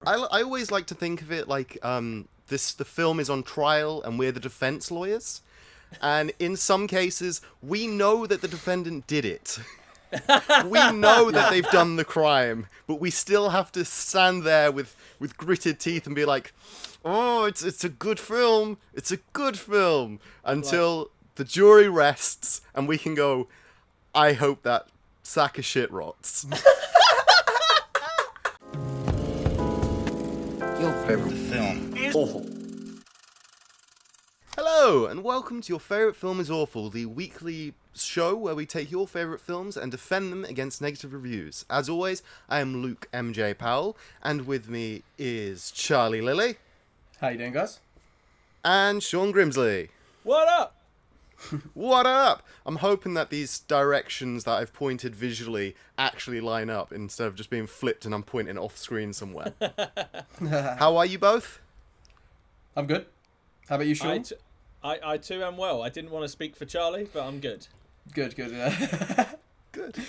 I always like to think of it like the film is on trial and we're the defense lawyers. And in some cases, we know that the defendant did it. We know that they've done the crime, but we still have to stand there with gritted teeth and be like, oh, it's a good film. It's a good film. Until the jury rests and we can go, I hope that sack of shit rots. Your favorite film is awful. Hello, and welcome to Your Favourite Film is Awful, the weekly show where we take your favourite films and defend them against negative reviews. As always, I am Luke MJ Powell, and with me is Charlie Lilly. How you doing, guys? And Sean Grimsley. What up? What up? I'm hoping that these directions that I've pointed visually actually line up instead of just being flipped and I'm pointing off screen somewhere. How are you both? I'm good. How about you, Sean? I too am well. I didn't want to speak for Charlie, but I'm good. Good. Good.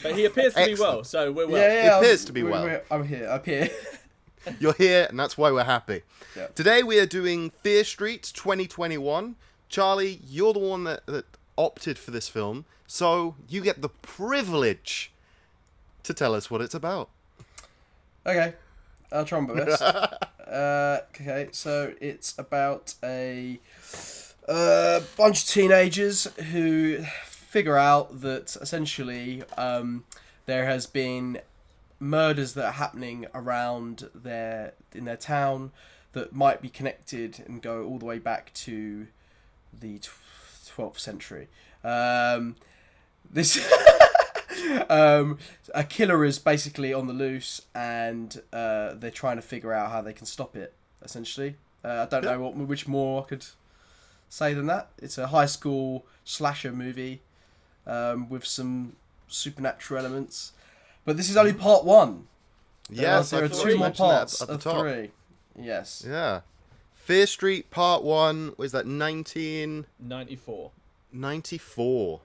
But he appears to be well, Excellent. so we're well. It appears to be well. I'm here. You're here, and that's why we're happy. Yeah. Today we are doing Fear Street 2021. Charlie, you're the one that opted for this film, so you get the privilege to tell us what it's about. Okay, I'll try my best. Okay, so it's about a bunch of teenagers who figure out that essentially there has been murders that are happening around in their town that might be connected and go all the way back to the 12th century. This a killer is basically on the loose, and they're trying to figure out how they can stop it. Essentially, I don't know which more I could say than that. It's a high school slasher movie with some supernatural elements, but this is only part one. Yes, there are two more parts of three. Yes. Yeah. Fear Street Part 1, was that 1994? 94.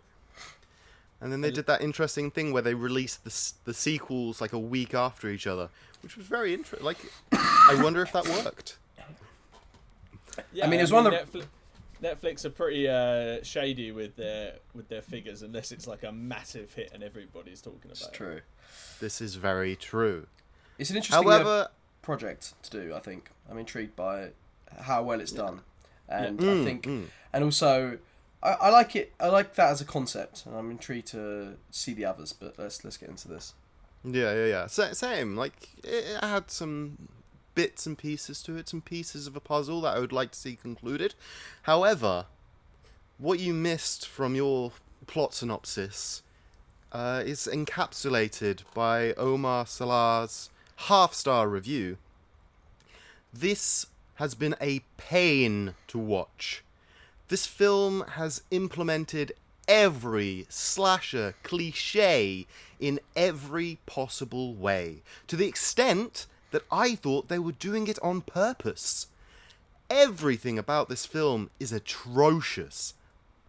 And then they did that interesting thing where they released the sequels like a week after each other, which was very interesting. Like, I wonder if that worked. Yeah, I mean, it's one of the... Netflix are pretty shady with their figures, unless it's like a massive hit and everybody's talking about it. It's true. This is very true. It's an interesting project to do, I think. I'm intrigued by how well it's done. And I think... And also... I like it. I like that as a concept, and I'm intrigued to see the others. But let's get into this. Yeah. Same. Like, it had some bits and pieces to it, some pieces of a puzzle that I would like to see concluded. However, what you missed from your plot synopsis is encapsulated by Omar Salah's half-star review. This has been a pain to watch. This film has implemented every slasher cliche in every possible way, to the extent that I thought they were doing it on purpose. Everything about this film is atrocious.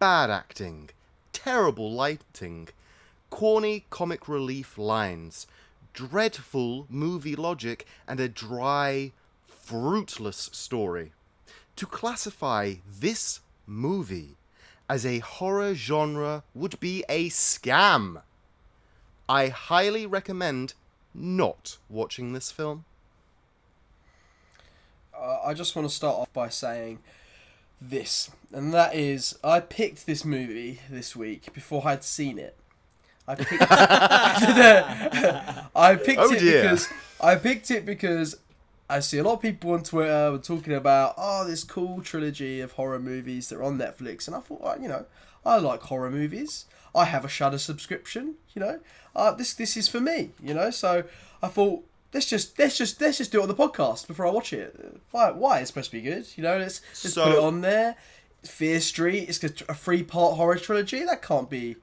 Bad acting, terrible lighting, corny comic relief lines, dreadful movie logic, and a dry, fruitless story. To classify this movie as a horror genre would be a scam. I highly recommend not watching this film. I just want to start off by saying this, and that is, I picked this movie this week before I'd seen it. I picked it because I see a lot of people on Twitter talking about, this cool trilogy of horror movies that are on Netflix, and I thought, I like horror movies. I have a Shudder subscription, this is for me, So I thought, let's just do it on the podcast before I watch it. Why? It's supposed to be good, Let's put it on there. Fear Street, it's a 3-part horror trilogy. That can't be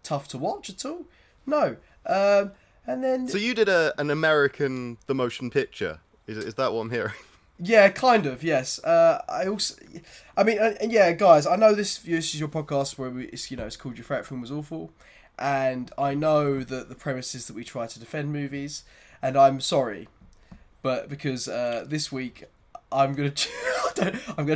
tough to watch at all. No. And then. So you did an American the motion picture. Is that what I'm hearing? Yeah, kind of, yes. Guys, I know this is your podcast where it's called Your Favourite Film Was Awful, and I know that the premise is that we try to defend movies, and I'm sorry, but because this week I'm gonna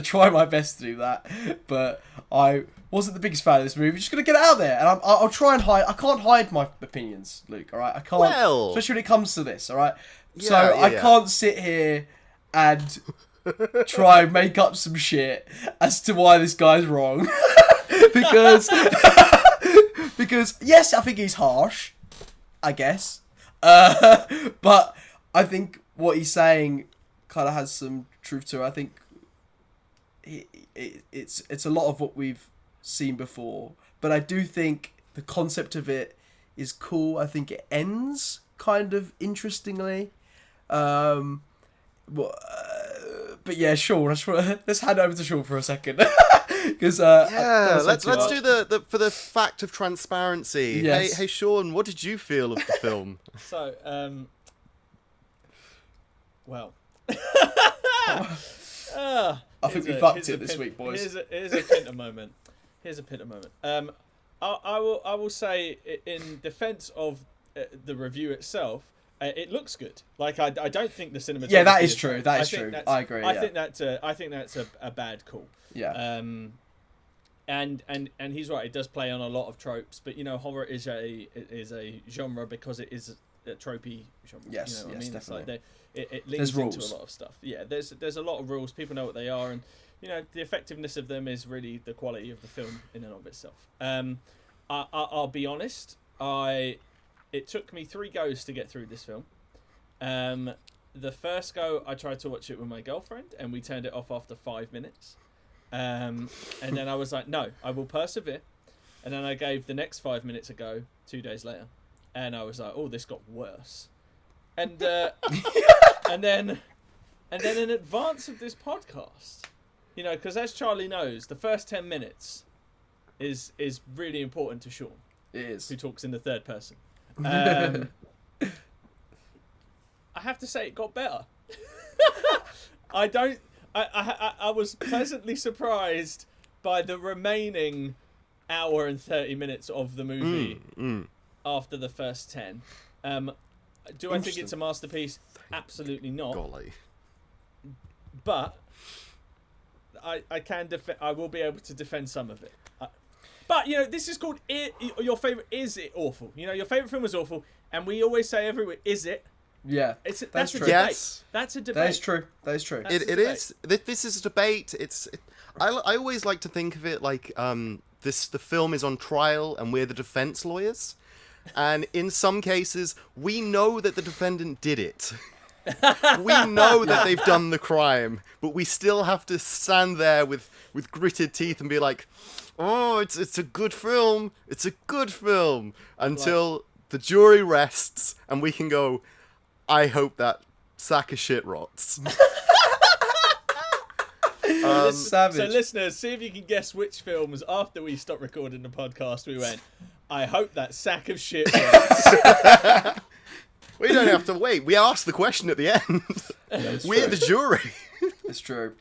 try my best to do that, but I wasn't the biggest fan of this movie. Just gonna get it out there, and I'll try and hide. I can't hide my opinions, Luke. All right, I can't, especially when it comes to this. All right, so I can't sit here and try and make up some shit as to why this guy's wrong, because yes, I think he's harsh, I guess, but I think what he's saying kind of has some truth to it. I think it's a lot of what we've seen before, but I do think the concept of it is cool. I think it ends kind of interestingly. But yeah, Sean, let's hand over to Sean for a second. Because let's do the for the fact of transparency. Yes. Hey Sean, what did you feel of the film? So, well, I think we fucked it this week, boys. Here's a Pinter moment. I will say in defence of the review itself. It looks good. Like I don't think the cinematography. Yeah, that is true. That is true. I agree. I think that's a bad call. Yeah. And he's right. It does play on a lot of tropes, but horror is a genre because it is a tropey genre. Yes, you know what I mean? Definitely. It's like it leans into a lot of stuff. Yeah, there's a lot of rules. People know what they are, and the effectiveness of them is really the quality of the film in and of itself. I'll be honest. It took me 3 goes to get through this film. The first go, I tried to watch it with my girlfriend, and we turned it off after 5 minutes. And then I was like, no, I will persevere. And then I gave the next 5 minutes a go 2 days later. And I was like, oh, this got worse. And and then in advance of this podcast, because as Charlie knows, the first 10 minutes is really important to Sean. It is. Who talks in the third person. I have to say it got better. I was pleasantly surprised by the remaining hour and 30 minutes of the movie after the first 10. Do I think it's a masterpiece? Absolutely not. Golly. But I can I will be able to defend some of it. But, this is called your favourite. Is it awful? Your favourite film was awful, and we always say everywhere, is it? Yeah, that's true. Yes. That's a debate. That is true. It is. This is a debate. I always like to think of it like the film is on trial, and we're the defence lawyers. And in some cases, we know that the defendant did it. We know that they've done the crime, but we still have to stand there with gritted teeth and be like, oh, it's a good film. It's a good film. Until the jury rests and we can go, I hope that sack of shit rots. Savage. So listeners, see if you can guess which films after we stopped recording the podcast we went, I hope that sack of shit rots. We don't have to wait. We ask the question at the end. We're the jury. It's true.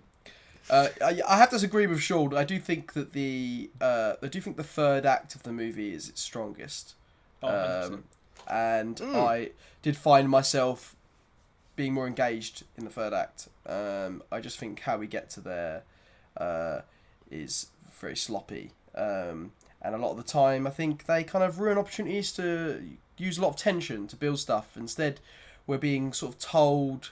I have to agree with Sean. I do think that the third act of the movie is its strongest. And I did find myself being more engaged in the third act. I just think how we get to there is very sloppy. And a lot of the time, I think they kind of ruin opportunities to use a lot of tension to build stuff. Instead, we're being sort of told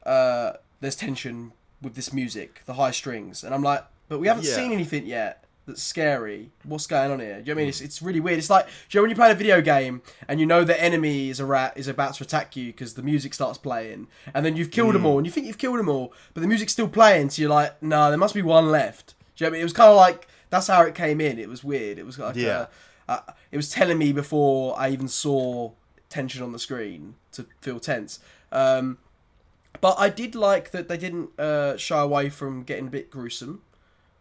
there's tension with this music, the high strings. And I'm like, but we haven't seen anything yet that's scary. What's going on here? Do you know what I mean? It's really weird. It's like, do you know when you play a video game and you know the enemy is about to attack you because the music starts playing, and then you've killed them all, and you think you've killed them all, but the music's still playing, so you're like, no, there must be one left. Do you know what I mean? It was kind of like, that's how it came in. It was weird. It was like, it was telling me before I even saw tension on the screen to feel tense. But I did like that they didn't shy away from getting a bit gruesome.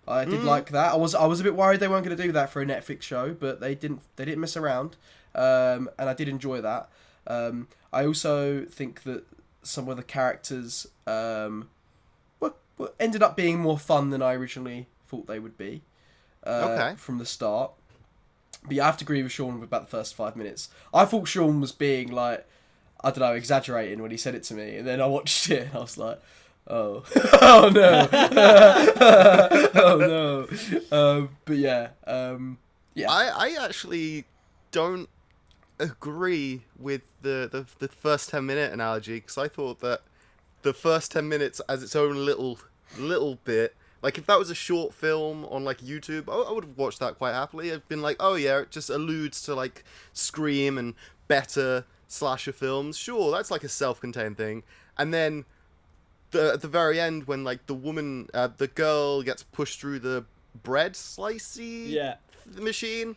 I did like that. I was a bit worried they weren't going to do that for a Netflix show, but they didn't mess around, and I did enjoy that. I also think that some of the characters ended up being more fun than I originally thought they would be from the start. But yeah, I have to agree with Sean about the first 5 minutes. I thought Sean was being like, I don't know, exaggerating when he said it to me, and then I watched it and I was like, oh, oh no, oh no. But yeah, yeah. I actually don't agree with the first 10-minute analogy, because I thought that the first 10 minutes as its own little bit, like if that was a short film on like YouTube, I would have watched that quite happily. I've been like, oh yeah, it just alludes to like Scream and better slasher films. Sure, that's like a self-contained thing. And then at the very end, when like the girl gets pushed through the bread slicey machine.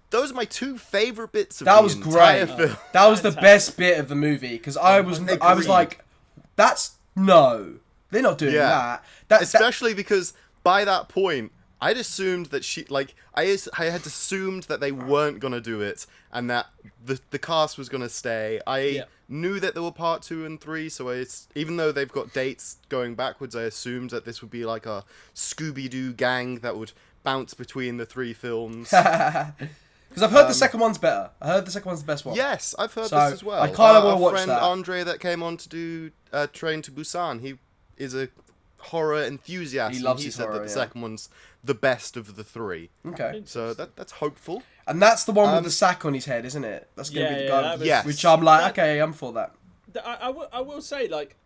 Those are my two favorite bits of that the was entire great. film. That was the best bit of the movie, because I was like, that's no, they're not doing that. Especially because by that point, I'd assumed that I had assumed that they weren't gonna do it, and that the cast was gonna stay. I knew that there were part 2 and 3, so even though they've got dates going backwards, I assumed that this would be like a Scooby-Doo gang that would bounce between the 3 films. Because I've heard the second one's better. I heard the second one's the best one. Yes, I've heard So, this as well. I kind of want to watch friend that. Andre that came on to do Train to Busan, he is a horror enthusiast. He loves and he his said horror, that the second one's the best of the 3. Okay. So that's hopeful. And that's the one with the sack on his head, isn't it? That's going to be the guy. Yes. Which I'm like, okay, I'm for that. I will say, like,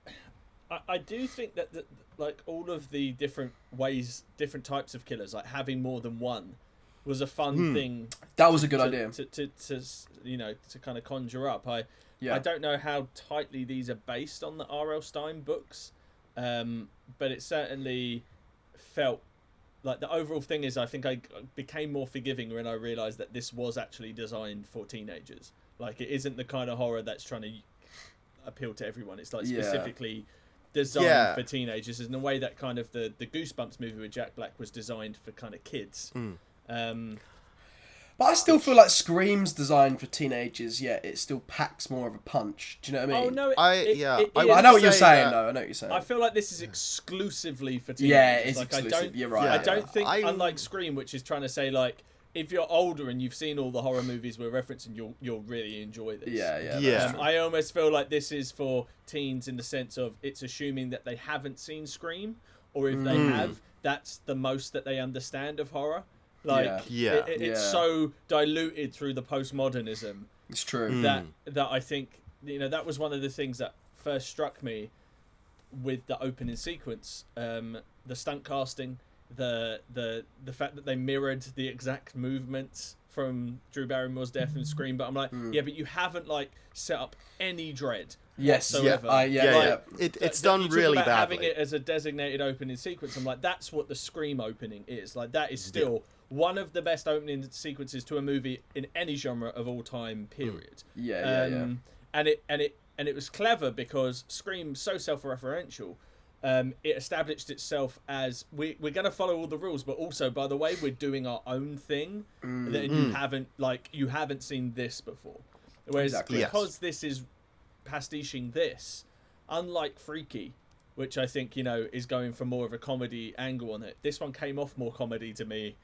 I do think that like all of the different different types of killers, like having more than one, was a fun thing. That was a good idea. To kind of conjure up. I don't know how tightly these are based on the R.L. Stine books, but it certainly felt like the overall thing is, I think I became more forgiving when I realised that this was actually designed for teenagers. Like, it isn't the kind of horror that's trying to appeal to everyone. It's like specifically designed for teenagers, in a way that kind of the Goosebumps movie with Jack Black was designed for kind of kids. But I still feel like Scream's designed for teenagers, yet it still packs more of a punch. Do you know what I mean? Oh no! I know what you're saying, though. I know what you're saying. I feel like this is exclusively for teenagers. Yeah, it is like, exclusive. You're right. I don't think, unlike Scream, which is trying to say like, if you're older and you've seen all the horror movies we're referencing, you'll really enjoy this. Yeah. I almost feel like this is for teens in the sense of it's assuming that they haven't seen Scream, or if they have, that's the most that they understand of horror. Like, it's so diluted through the postmodernism. It's true. That I think, that was one of the things that first struck me with the opening sequence. The stunt casting, the fact that they mirrored the exact movements from Drew Barrymore's death and Scream, but I'm like, but you haven't like set up any dread. Yes, whatsoever. It's done really badly. Having it as a designated opening sequence, I'm like, that's what the Scream opening is. Like, that is still one of the best opening sequences to a movie in any genre of all time. Period. And it was clever because Scream's so self-referential. It established itself as we're going to follow all the rules, but also, by the way, we're doing our own thing that you haven't seen this before. Whereas because this is pastiching this, unlike Freaky, which I think is going for more of a comedy angle on it, this one came off more comedy to me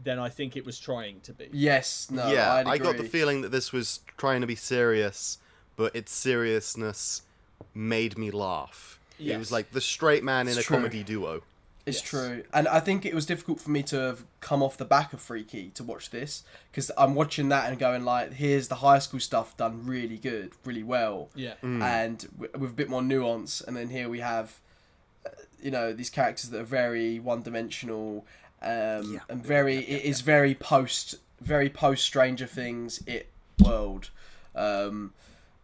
than I think it was trying to be. Yes, no, yeah, I got the feeling that this was trying to be serious, but its seriousness made me laugh. It was like the straight man in a comedy duo. It's true. And I think it was difficult for me to have come off the back of Freaky to watch this, because I'm watching that and going like, here's the high school stuff done really good, really well. Yeah. And with a bit more nuance. And then here we have, these characters that are very one-dimensional, and it is very post Stranger Things world.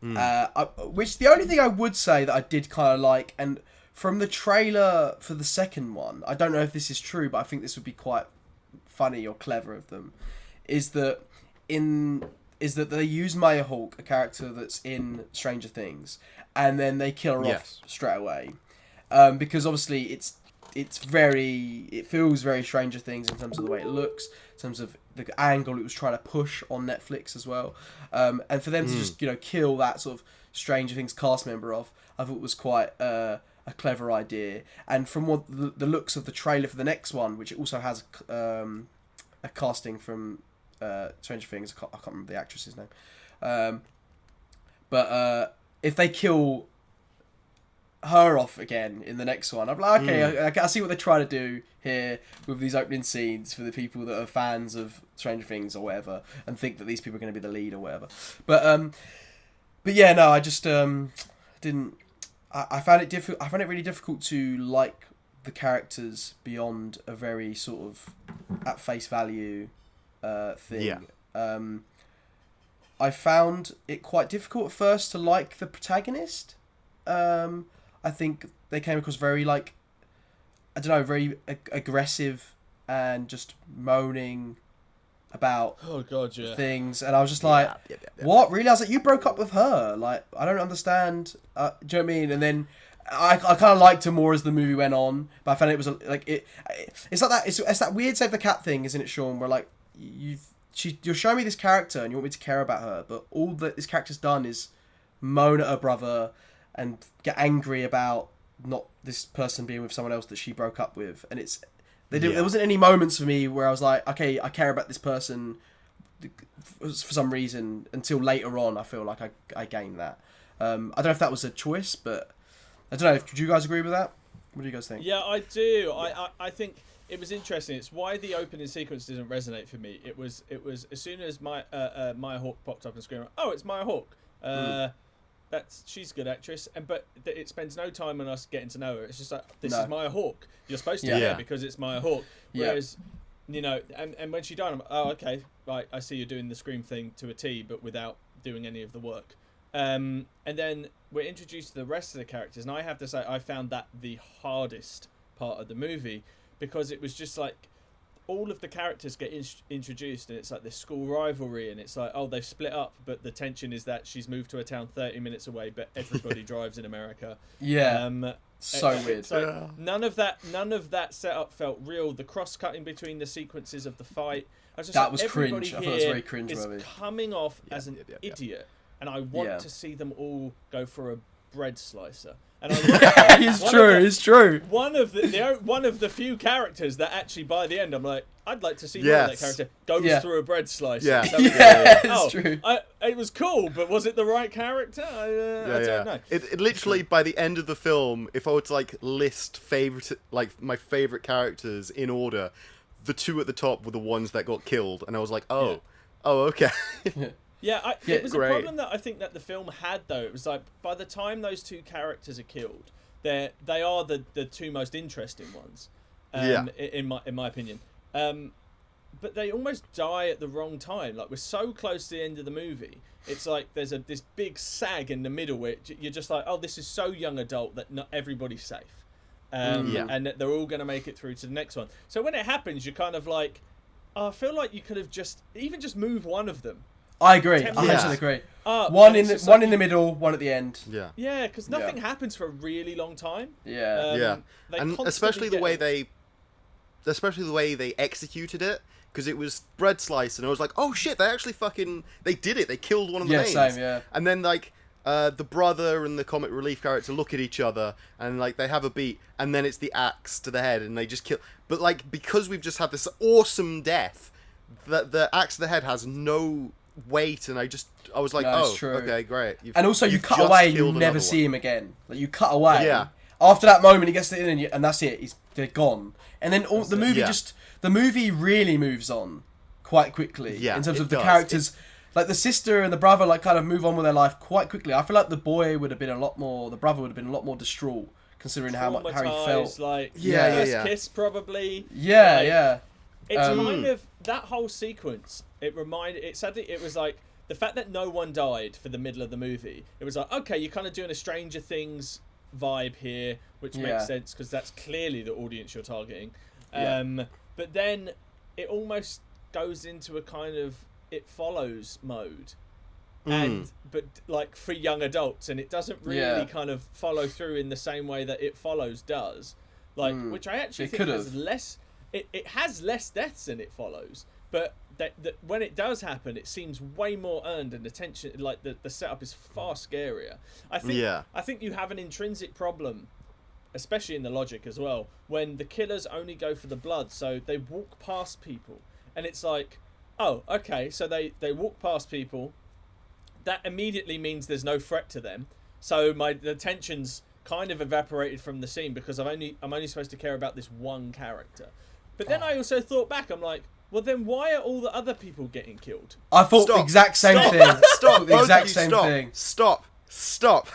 Which the only thing I would say that I did kind of like, and from the trailer for the second one, I don't know if this is true, but I think this would be quite funny or clever of them, is that they use Maya Hawke, a character that's in Stranger Things, and then they kill her off straight away, because obviously it feels very Stranger Things in terms of the way it looks, in terms of the angle it was trying to push on Netflix as well, and for them to just kill that sort of Stranger Things cast member off, I thought was quite a clever idea. And from what the looks of the trailer for the next one, which also has a casting from Stranger Things, I can't remember the actress's name, But if they kill her off again in the next one, I'm like, okay, I see what they're trying to do here with these opening scenes for the people that are fans of Stranger Things or whatever, and think that these people are going to be the lead or whatever. But yeah, no, I just didn't. I found it difficult. I found it really difficult to like the characters beyond a very sort of at face value thing. Yeah. I found it quite difficult at first to like the protagonist. I think they came across very like, I don't know, very aggressive and just moaning about things, and I was just like, what, really? I was like, you broke up with her, like, I don't understand. Do you know what I mean? And then I kind of liked her more as the movie went on, but I found it was like it's like that, it's that weird Save the Cat thing, isn't it, Sean, where like you're showing me this character and you want me to care about her, but all that this character's done is moan at her brother and get angry about not this person being with someone else that she broke up with, and there wasn't any moments for me where I was like, okay, I care about this person for some reason, until later on I feel like I gained that. I don't know if that was a choice, but I don't know. Do you guys agree with that? What do you guys think? Yeah, I do. I think it was interesting. It's why the opening sequence didn't resonate for me. It was as soon as Maya Hawke popped up and screamed, "Oh, it's Maya Hawke." She's a good actress, but it spends no time on us getting to know her. It's just like, this is Maya Hawke. You're supposed to care because it's Maya Hawke. Whereas, you know, and when she died, I'm like, oh, okay, right, I see you're doing the Scream thing to a T, but without doing any of the work. And then we're introduced to the rest of the characters, and I have to say, I found that the hardest part of the movie, because it was just like, all of the characters get introduced, and it's like this school rivalry, and it's like, oh, they've split up, but the tension is that she's moved to a town 30 minutes away, but everybody drives in America. So weird. So none of that setup felt real. The cross-cutting between the sequences of the fight, I was just that was cringe. I thought it was very cringe. Is coming off as an idiot, and I want to see them all go for a bread slicer. And it's true. One of the few characters that actually by the end I'm like, I'd like to see more of that character goes through a bread slicer. It's true. It was cool, but was it the right character? I don't know. It literally, by the end of the film, if I were to like list my favorite characters in order, the two at the top were the ones that got killed, and I was like, oh, okay. It was a problem that I think that the film had, though. It was like, by the time those two characters are killed, they are the two most interesting ones, in my opinion. But they almost die at the wrong time. Like, we're so close to the end of the movie. It's like there's this big sag in the middle where you're just like, oh, this is so young adult that not everybody's safe. And that they're all going to make it through to the next one. So when it happens, you're kind of like, I feel like you could have just move one of them. I agree. I actually agree. One in the middle, one at the end. Yeah, because nothing happens for a really long time. And especially the way they executed it, because it was bread slice, and I was like, oh shit, they did it. They killed one of the mains. Same. And then like the brother and the comic relief character look at each other, and like they have a beat, and then it's the axe to the head, and they just kill. But like, because we've just had this awesome death, the axe to the head has no weight, and I was like, okay, great. And also, you cut away, you never see him again. Like, you cut away. After that moment, he gets to the end, and that's it. They're gone. And then the movie really moves on quite quickly in terms of the characters. Like the sister and the brother, like kind of move on with their life quite quickly. I feel like the brother would have been a lot more distraught, considering how he felt. Like first kiss, probably. It's kind of that whole sequence. It was like the fact that no one died for the middle of the movie. It was like, okay, you're kind of doing a Stranger Things vibe here, which makes sense because that's clearly the audience you're targeting. But then it almost goes into a kind of It Follows mode, but like for young adults, and it doesn't really kind of follow through in the same way that It Follows does. Like, which I actually think has less. It has less deaths than It Follows, but that when it does happen, it seems way more earned, and the tension, like the setup is far scarier. I think you have an intrinsic problem, especially in the logic as well, when the killers only go for the blood, so they walk past people, and it's like, oh, okay, so they walk past people, that immediately means there's no threat to them. So the tension's kind of evaporated from the scene because I'm only supposed to care about this one character. But then I also thought back, I'm like, well then why are all the other people getting killed? I thought the exact same thing. Stop. The exact Both of you, same stop. thing. Stop.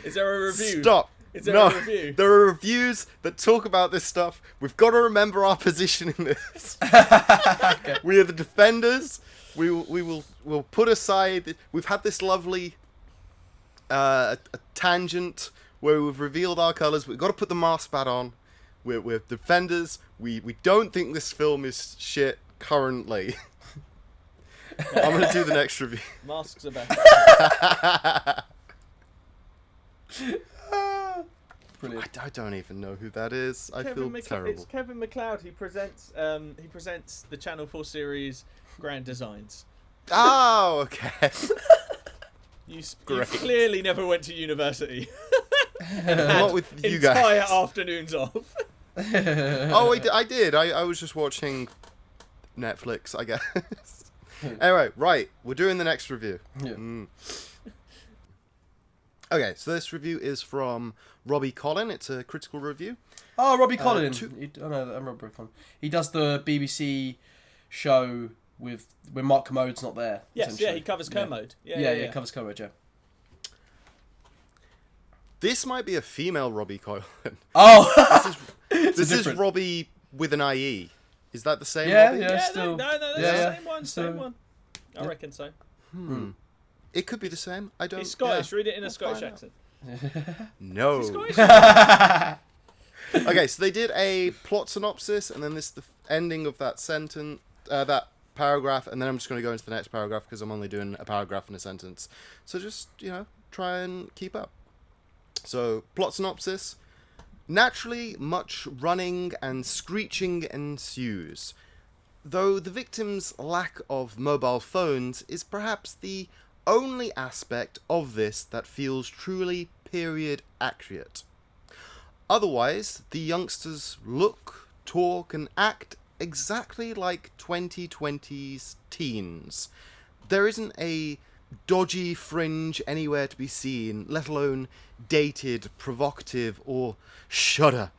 Is there a review? Stop. Is there No, a review? there are reviews that talk about this stuff. We've got to remember our position in this. Okay. We are the defenders. We'll put aside. We've had this lovely a tangent where we've revealed our colours. We've got to put the mask back on. We're defenders. We don't think this film is shit currently. I'm gonna do the next review. Masks are better. Brilliant. I don't even know who that is. I feel terrible. It's Kevin MacLeod. He presents the Channel 4 series Grand Designs. Oh, okay. You Great. clearly never went to university. Not with you Entire guys. afternoons off. Oh, I did. I was just watching Netflix, I guess. Anyway, right. We're doing the next review. Yeah. Okay, so this review is from Robbie Collin. It's a critical review. Oh, Robbie Collin. to- I know, I'm Robbie Collin. He does the BBC show with when Mark Commode's not there. Yes, yeah, essentially. he covers Kermode. Yeah, covers Kermode, yeah. This might be a female Robbie Collin. Oh! This is different- Robbie with an IE. Is that the same Yeah, Robbie? yeah. Yeah, Still- no, that's yeah, the same one, still- same one. I reckon so. It could be the same. I don't. He's Scottish. yeah. Read it in a We'll Scottish find out. accent. No. He's Scottish. Okay, so they did a plot synopsis, and then the ending of that sentence, that paragraph, and then I'm just going to go into the next paragraph because I'm only doing a paragraph and a sentence. So just, try and keep up. So, plot synopsis. Naturally, much running and screeching ensues, though the victim's lack of mobile phones is perhaps the only aspect of this that feels truly period accurate. Otherwise, the youngsters look, talk, and act exactly like 2020's teens. There isn't a dodgy fringe anywhere to be seen, let alone dated, provocative, or shudder,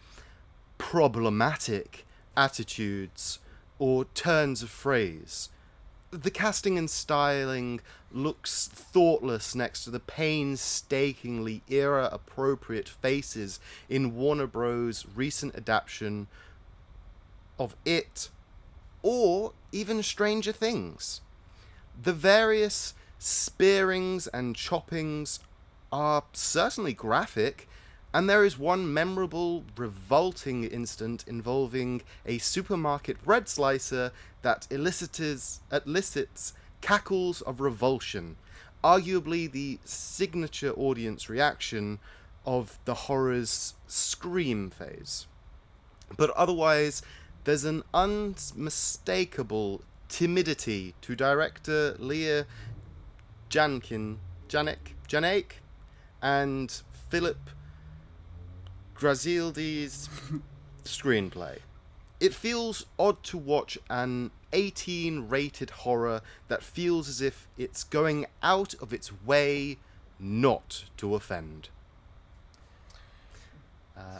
problematic attitudes or turns of phrase. The casting and styling looks thoughtless next to the painstakingly era-appropriate faces in Warner Bros. Recent adaptation of It, or even Stranger Things. The various spearings and choppings are certainly graphic, and there is one memorable, revolting incident involving a supermarket bread slicer that elicits cackles of revulsion, arguably the signature audience reaction of the horror's scream phase. But otherwise, there's an unmistakable timidity to director Leigh Janiak and Philip Grazildi's screenplay. It feels odd to watch an 18-rated horror that feels as if it's going out of its way not to offend.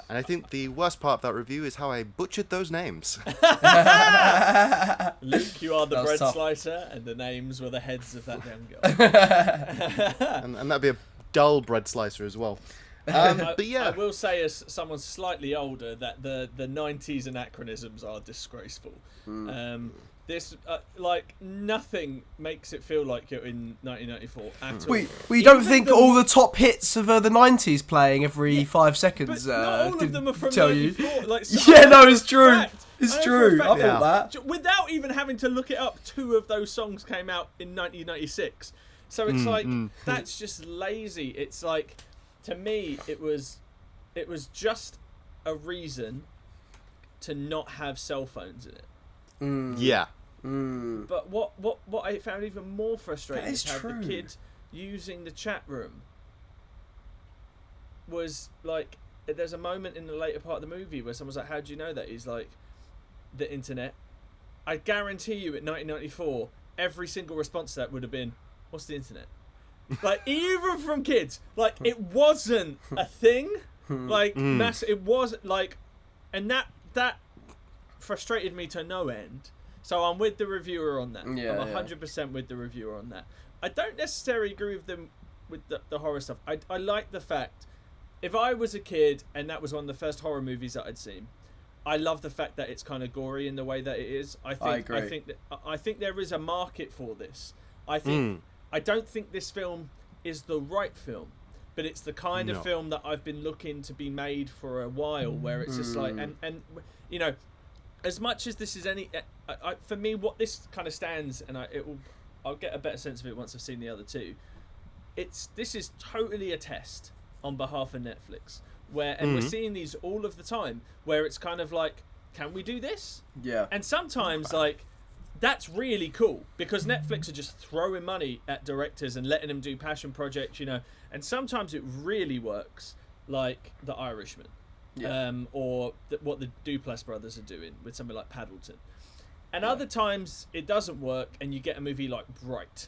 And I think the worst part of that review is how I butchered those names. Luke, you are the That was bread tough. slicer, and the names were the heads of that damn girl. and that'd be a dull bread slicer as well. But yeah. I will say, as someone slightly older, that the 90s anachronisms are disgraceful. This, nothing makes it feel like you're in 1994 at all. We don't Even think all the top hits of the 90s playing every 5 seconds. But not all of them are from tell 94. you. Like, Yeah, no, it's true. fact. It's I know true. for a I fact thought that. Without even having to look it up, 2 of those songs came out in 1996. So it's that's just lazy. It's like, to me, it was just a reason to not have cell phones in it. Yeah. But what I found even more frustrating That is is how true. the kid using the chat room was like, there's a moment in the later part of the movie where someone's like, how do you know that? He's like, the internet. I guarantee you, at 1994, every single response to that would have been, what's the internet? Like, even from kids, like, it wasn't a thing. Like, it was like, and that frustrated me to no end. So I'm with the reviewer on that. Yeah, I'm 100% with the reviewer on that. I don't necessarily agree with them with the horror stuff. I like the fact, if I was a kid and that was one of the first horror movies that I'd seen, I love the fact that it's kind of gory in the way that it is. I agree. I think there is a market for this. I don't think this film is the right film, but it's the kind of film that I've been looking to be made for a while, where it's just like, and you know, as much as this is for me, what this kind of stands, and I'll get a better sense of it once I've seen the other two. This is totally a test on behalf of Netflix, where we're seeing these all of the time, where it's kind of like, can we do this? Yeah. And sometimes like, that's really cool, because Netflix are just throwing money at directors and letting them do passion projects, you know. And sometimes it really works, like The Irishman, or what the Duplass brothers are doing with something like Paddleton. And other times it doesn't work, and you get a movie like Bright.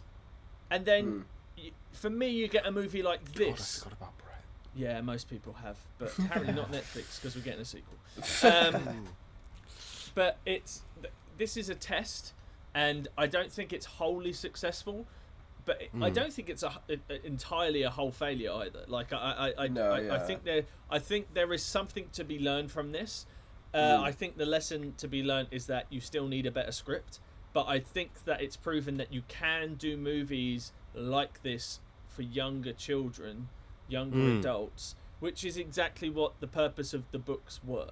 And then, for me, you get a movie like this. God, I forgot about Bright. Yeah, most people have, but apparently not Netflix, because we're getting a sequel. But this is a test, and I don't think it's wholly successful, but I don't think it's entirely a whole failure either. Like I think there is something to be learned from this. I think the lesson to be learned is that you still need a better script, but I think that it's proven that you can do movies like this for younger children, younger adults, which is exactly what the purpose of the books were.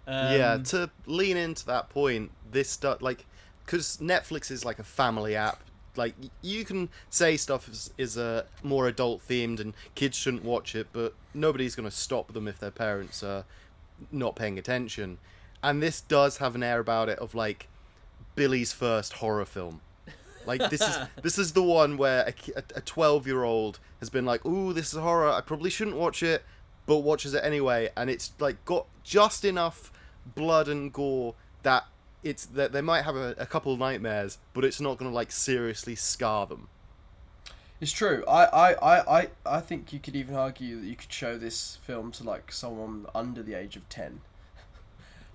To lean into that point, this stuff, like, because Netflix is like a family app, like, you can say stuff is a more adult themed and kids shouldn't watch it, but nobody's going to stop them if their parents are not paying attention. And this does have an air about it of like Billy's first horror film. Like, this is the one where a 12-year-old has been like, ooh, this is horror, I probably shouldn't watch it, but watches it anyway, and it's like got just enough blood and gore that they might have a couple of nightmares, but it's not going to like seriously scar them. It's true. I think you could even argue that you could show this film to like someone under the age of 10.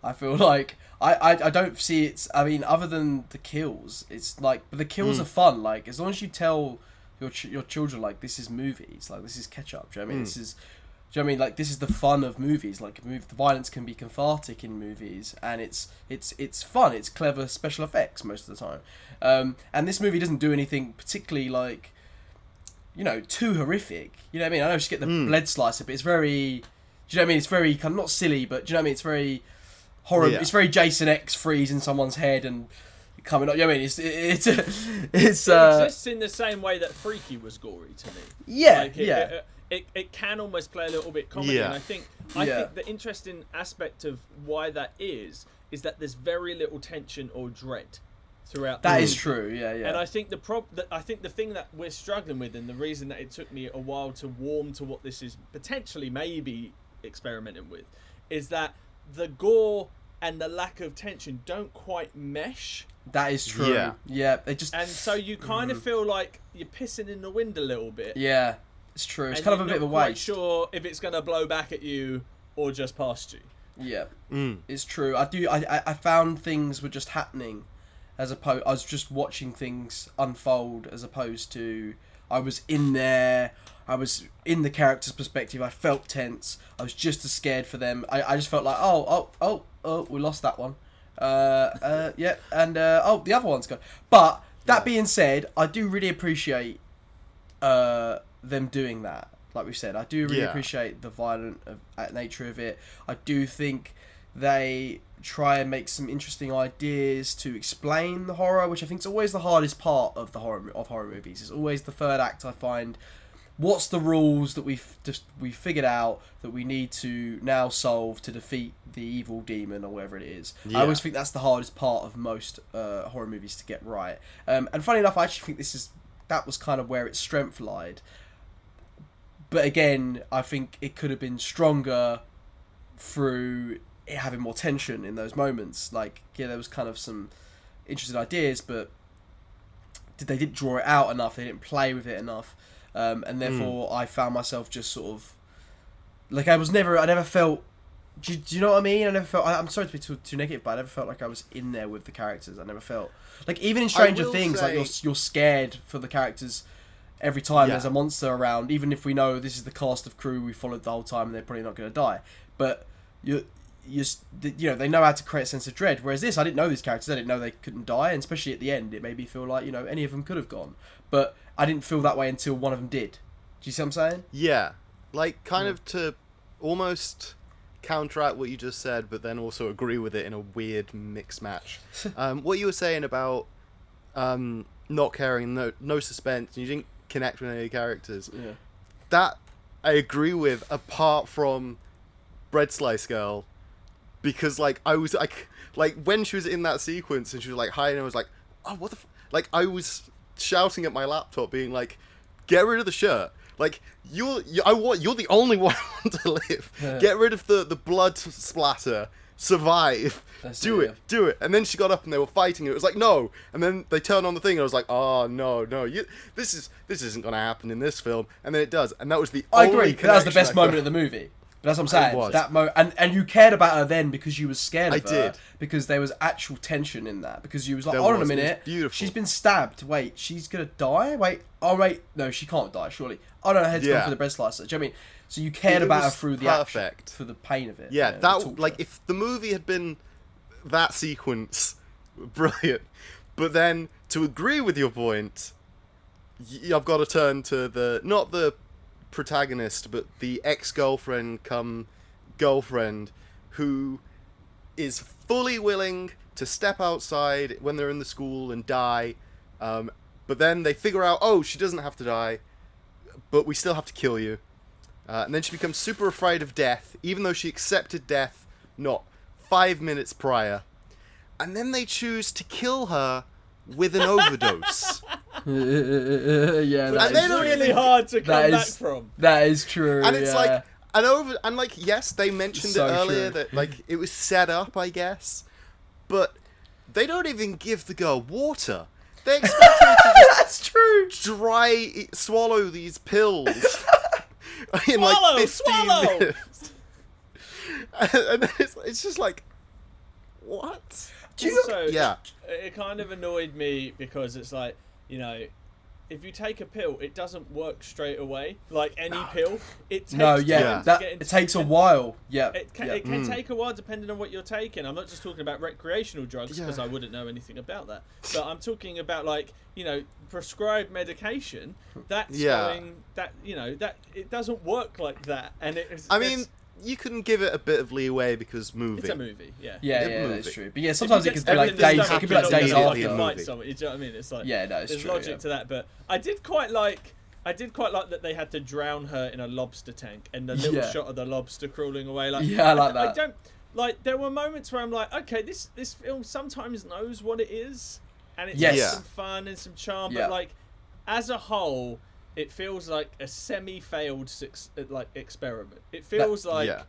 I feel like I don't see it. I mean, other than the kills, it's like, but the kills are fun. Like, as long as you tell your children like, this is movies, like, this is ketchup. Do you know what I mean? This is. Do you know what I mean? Like, this is the fun of movies. Like, the violence can be cathartic in movies, and it's fun. It's clever special effects most of the time. And this movie doesn't do anything particularly, like, you know, too horrific. You know what I mean? I know you get the blood slicer, but it's very. Do you know what I mean? It's very kind of not silly, but do you know what I mean? It's very horror. Yeah. It's very Jason X freezing someone's head and coming up. You know what I mean? It exists in the same way that Freaky was gory to me. Yeah, like it can almost play a little bit comedy, and I think the interesting aspect of why that is that there's very little tension or dread throughout. That is true, yeah. And I think the thing that we're struggling with, and the reason that it took me a while to warm to what this is potentially maybe experimenting with, is that the gore and the lack of tension don't quite mesh. That is true. Yeah, they just, and so you kind of feel like you're pissing in the wind a little bit. Yeah. It's true. It's kind of a bit of a waste. I'm not sure if it's going to blow back at you or just past you. Yeah, it's true. I found things were just happening, as opposed. I was just watching things unfold, as opposed to I was in there. I was in the character's perspective. I felt tense. I was just as scared for them. I just felt like, oh, we lost that one. Yeah, and the other one's gone. But that being said, I do really appreciate them doing that. Like we said, I do really appreciate the violent nature of it. I do think they try and make some interesting ideas to explain the horror, which I think is always the hardest part of horror movies. It's always the third act. I find, what's the rules that we figured out that we need to now solve to defeat the evil demon or whatever it is. I always think that's the hardest part of most horror movies to get right. And funny enough, I actually think that was kind of where its strength lied. But again, I think it could have been stronger through it having more tension in those moments. Like, there was kind of some interesting ideas, but they didn't draw it out enough. They didn't play with it enough, and therefore I found myself just sort of like I never felt. Do you know what I mean? I never felt. I'm sorry to be too negative, but I never felt like I was in there with the characters. I never felt like even in Stranger Things, like you're scared for the characters every time there's a monster around. Even if we know this is the cast of crew we followed the whole time, and they're probably not going to die, but they know how to create a sense of dread. Whereas this, I didn't know these characters. I didn't know they couldn't die, and especially at the end, it made me feel like any of them could have gone. But I didn't feel that way until one of them did. Do you see what I'm saying? Yeah, like kind of to almost counteract what you just said, but then also agree with it in a weird mix match. What you were saying about not caring, no suspense, and you didn't connect with any characters. Yeah. That I agree with, apart from Bread Slice Girl, because like I was like when she was in that sequence and she was like hi, and I was like, oh what the like I was shouting at my laptop being like, get rid of the shirt. Like you're the only one I want to live. Yeah. Get rid of the blood splatter. Survive. Do it. And then she got up and they were fighting. And it was like no. And then they turned on the thing and I was like, oh no, this isn't gonna happen in this film. And then it does. And that was the I only agree. That was the best connection moment of the movie. But that's what I'm saying. It was. That and you cared about her then because you was scared of I her. did. Because there was actual tension in that. Because you was like, There hold on a was. It was minute. beautiful. She's been stabbed. Wait, she's gonna die? Wait. Oh wait, no, she can't die. Surely. Oh no, her head's gone for the bread slicer. Do you know what I mean? So you cared It about her was through the perfect. action, for the pain of it. Yeah, the that torture. like if the movie had been that sequence, brilliant. But then to agree with your point, I've got to turn to not the protagonist, but the ex-girlfriend come girlfriend who is fully willing to step outside when they're in the school and die. But then they figure out, oh, she doesn't have to die, but we still have to kill you. And then she becomes super afraid of death, even though she accepted death not 5 minutes prior. And then they choose to kill her with an overdose. Yeah, And that they is don't really even- hard to come that back is- from. That is true. And it's yeah. like yes, they mentioned So it earlier true. that like it was set up, I guess, but they don't even give the girl water. They expect her to That's true. swallow these pills in Swallow, like 15 swallow! minutes. And then it's just like, what? Also, Yeah. it kind of annoyed me because it's like, if you take a pill, it doesn't work straight away. Like any pill, it takes No, time yeah, to that get into it takes a while. Yeah, It can, yeah. it can take a while depending on what you're taking. I'm not just talking about recreational drugs because Yeah. I wouldn't know anything about that. But I'm talking about prescribed medication. That's going that that it doesn't work like that. And I mean, you can give it a bit of leeway because movie. it's a movie, yeah. Yeah, movie. that's true. But yeah, sometimes it If could you be get like stabbed in days. the It could be like stomach, days you're not after. gonna movie. fight someone. You know what I mean? It's like Yeah, no, it's there's true. logic Yeah. to that, but I did quite like that they had to drown her in a lobster tank and the little Yeah. shot of the lobster crawling away. Like, Yeah, I like I that. don't like. There were moments where I'm like, okay, this film sometimes knows what it is, and it's Yes. got Yeah. some fun and some charm. Yeah. But like, as a whole, it feels like a semi-failed experiment. It feels like Yeah.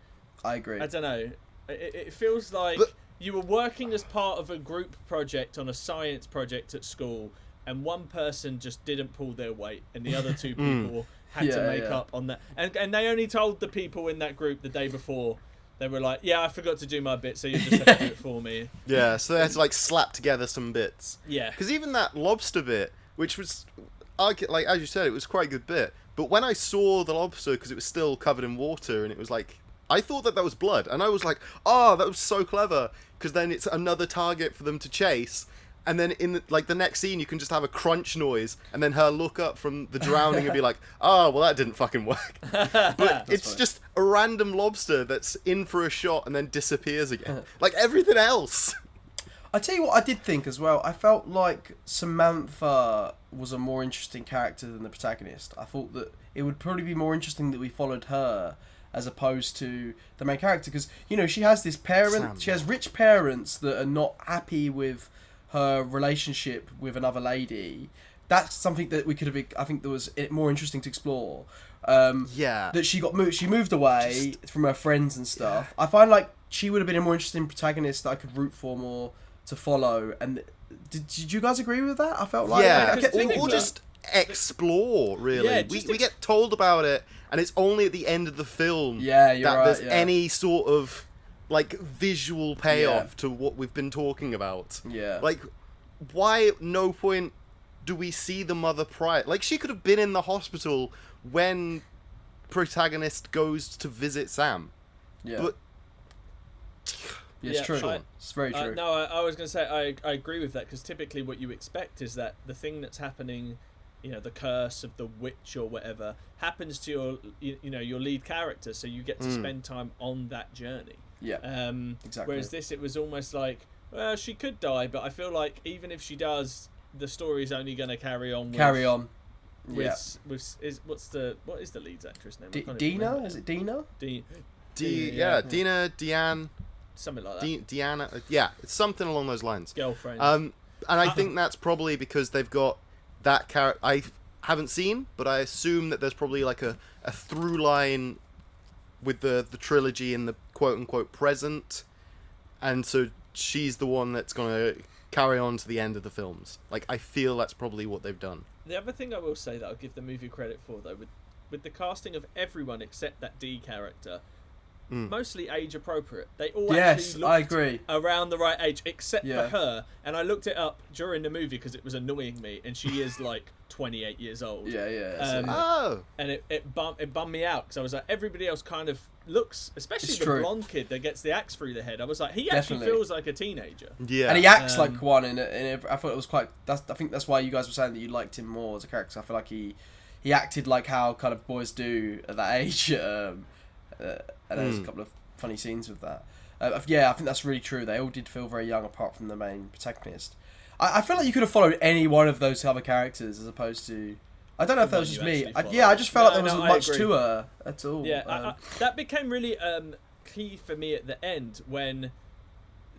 I agree. I don't know. It feels like But- you were working as part of a group project on a science project at school, and one person just didn't pull their weight, and the other two people had to Yeah, make yeah. up on that. And they only told the people in that group the day before. They were like, "Yeah, I forgot to do my bit, so you just have to do it for me." Yeah, so they had to like slap together some bits. Yeah. Because even that lobster bit, which was, like as you said, it was quite a good bit. But when I saw the lobster, because it was still covered in water, and it was like, I thought that was blood, and I was like, oh, that was so clever, because then it's another target for them to chase. And then in the next scene, you can just have a crunch noise, and then her look up from the drowning and be like, "Oh, well, that didn't fucking work." But it's funny. just a random lobster that's in for a shot and then disappears again, like everything else. I tell you what, I did think as well. I felt like Samantha was a more interesting character than the protagonist. I thought that it would probably be more interesting that we followed her as opposed to the main character, because she has this parent. She has rich parents that are not happy with her relationship with another lady. That's something that we could have. I think that was more interesting to explore. Yeah. That she moved away from her friends and stuff. I find like she would have been a more interesting protagonist that I could root for more to follow. And did you guys agree with that? I felt like yeah, I kept thinking or just explore. Really, Yeah, we get told about it, and it's only at the end of the film Yeah, you're that right, there's yeah. any sort of like visual payoff to what we've been talking about. Yeah. Like, why at no point do we see the mother prior? Like, she could have been in the hospital when protagonist goes to visit Sam. Yeah. But Yeah, it's Yeah, true. It's very true. No, I was going to say I agree with that, because typically what you expect is that the thing that's happening, you know, the curse of the witch or whatever, happens to your lead character, so you get to spend time on that journey. Yeah. Exactly. Whereas this, it was almost like, well, she could die, but I feel like even if she does, the story's only going to carry on. With, what is the lead's actress name? I can't even Dina? remember. Is it Dina? Dina, Deanne, Something like that. Deanna. Yeah, it's something along those lines. Girlfriend. And I think that's probably because they've got that character. I haven't seen, but I assume that there's probably like a through line with the trilogy in the quote unquote present, and so she's the one that's gonna carry on to the end of the films. Like, I feel that's probably what they've done. The other thing I will say that I'll give the movie credit for, though, with the casting of everyone except that D character, mostly age appropriate. They all actually looked I agree. around the right age, except for her. And I looked it up during the movie because it was annoying me, and she is like 28 years old. Oh, And it bummed me out, because I was like, everybody else kind of looks, especially It's the true. blonde kid that gets the axe through the head. I was like, he Definitely. actually feels like a teenager. yeah. And he acts like one, and I thought it was quite. I think that's why you guys were saying that you liked him more as a character. 'Cause I feel like he acted like how kind of boys do at that age. And there's a couple of funny scenes with that. Yeah, I think that's really true. They all did feel very young, apart from the main protagonist. I feel like you could have followed any one of those other characters as opposed to. I don't know if that was just me. I just felt like there wasn't much to her at all. Yeah, that became really key for me at the end, when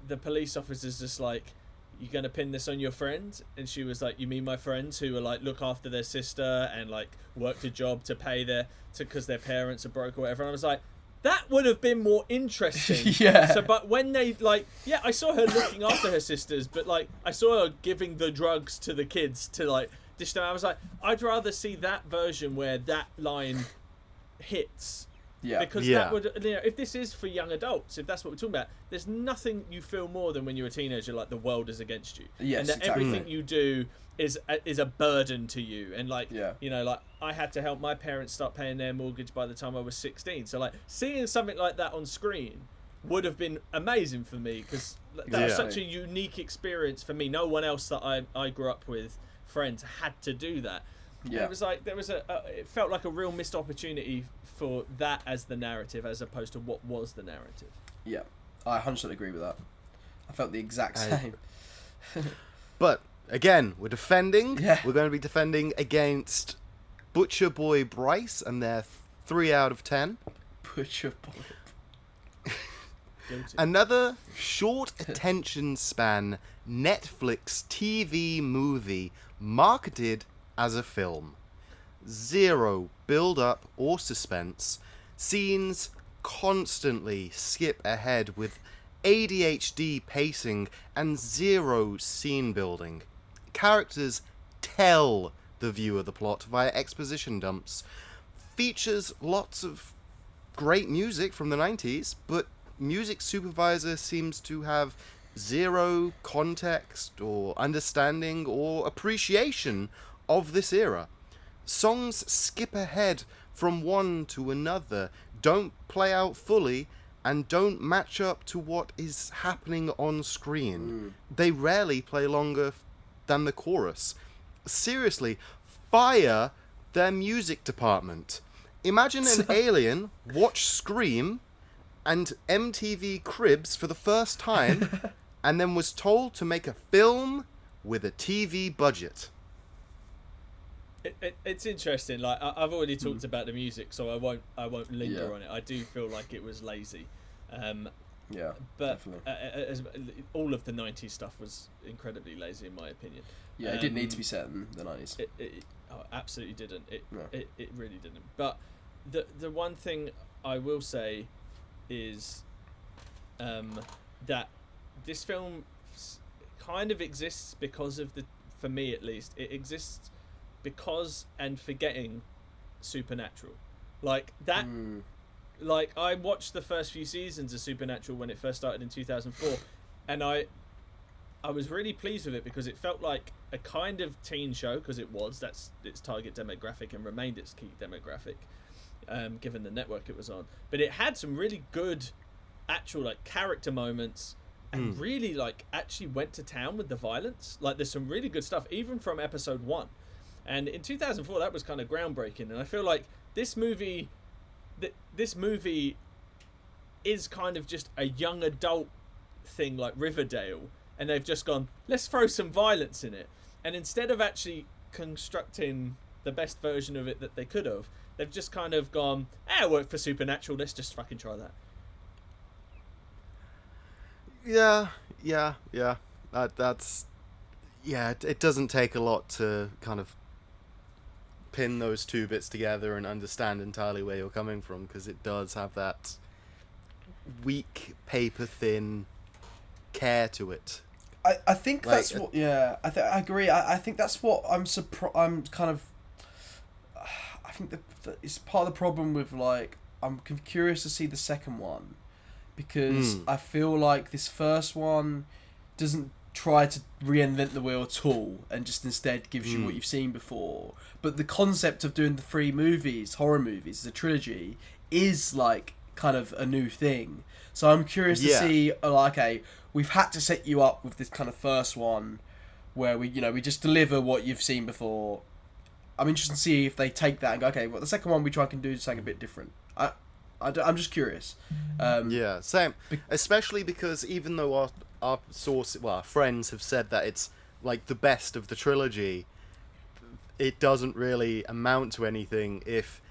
the police officer's just like, "You gonna pin this on your friend?" And she was like, "You mean my friends who are like look after their sister and like worked a job to pay because their parents are broke or whatever?" And I was like, that would have been more interesting. Yeah. So, but when they I saw her looking after her sisters, but like I saw her giving the drugs to the kids to like dish them. I was like, I'd rather see that version where that line hits. Yeah. Because that would, if this is for young adults, if that's what we're talking about, there's nothing you feel more than when you're a teenager, like the world is against you. Yes, and that exactly. everything you do is a burden to you. And like, Yeah. like I had to help my parents start paying their mortgage by the time I was 16. So like seeing something like that on screen would have been amazing for me, because that was such a unique experience for me. No one else that I grew up with, friends, had to do that. Yeah. And it was like it felt like a real missed opportunity for that as the narrative, as opposed to what was the narrative. Yeah, I 100% agree with that. I felt the exact same. But again, we're defending. Yeah. We're going to be defending against Butcher Boy Bryce and their 3 out of 10. Butcher Boy. Guilty. Another short attention span Netflix TV movie marketed as a film. Zero build-up or suspense. Scenes constantly skip ahead with ADHD pacing and zero scene building. Characters tell the viewer the plot via exposition dumps. Features lots of great music from the 90s, but music supervisor seems to have zero context or understanding or appreciation of this era. Songs skip ahead from one to another, don't play out fully, and don't match up to what is happening on screen. They rarely play longer than the chorus. Seriously, fire their music department. Imagine an alien watch Scream and MTV Cribs for the first time, and then was told to make a film with a TV budget. It's interesting. Like I've already talked about the music, so I won't linger on it. I do feel like it was lazy, Yeah, but definitely. all of the 90s stuff was incredibly lazy in my opinion. Yeah, it didn't need to be set in the 90s. It absolutely didn't. No. It really didn't. But the one thing I will say is that this film kind of exists because of for me at least, it exists because and forgetting Supernatural. Like that, like I watched the first few seasons of Supernatural when it first started in 2004, and I was really pleased with it because it felt like a kind of teen show, because that's its target demographic and remained its key demographic, given the network it was on. But it had some really good actual like character moments, and really like actually went to town with the violence. Like there's some really good stuff even from episode 1, and in 2004 that was kind of groundbreaking. And I feel like this movie is kind of just a young adult thing like Riverdale, and they've just gone, let's throw some violence in it, and instead of actually constructing the best version of it that they could have, they've just kind of gone, it worked for Supernatural, let's just fucking try that. Yeah. That's it doesn't take a lot to kind of pin those two bits together and understand entirely where you're coming from, because it does have that weak, paper thin care to it. I think that's what. Yeah, I agree. I think that's what I'm kind of. I think that it's part of the problem with like I'm curious to see the second one, because I feel like this first one doesn't try to reinvent the wheel at all and just instead gives you what you've seen before. But the concept of doing the 3 movies, horror movies, the trilogy, is like kind of a new thing. So I'm curious to see, like, okay, we've had to set you up with this kind of first one where we just deliver what you've seen before. I'm interested to see if they take that and go, okay, well, the second one we try and do something a bit different. I'm just curious. Yeah, same. Especially because even though our friends have said that it's like the best of the trilogy, it doesn't really amount to anything if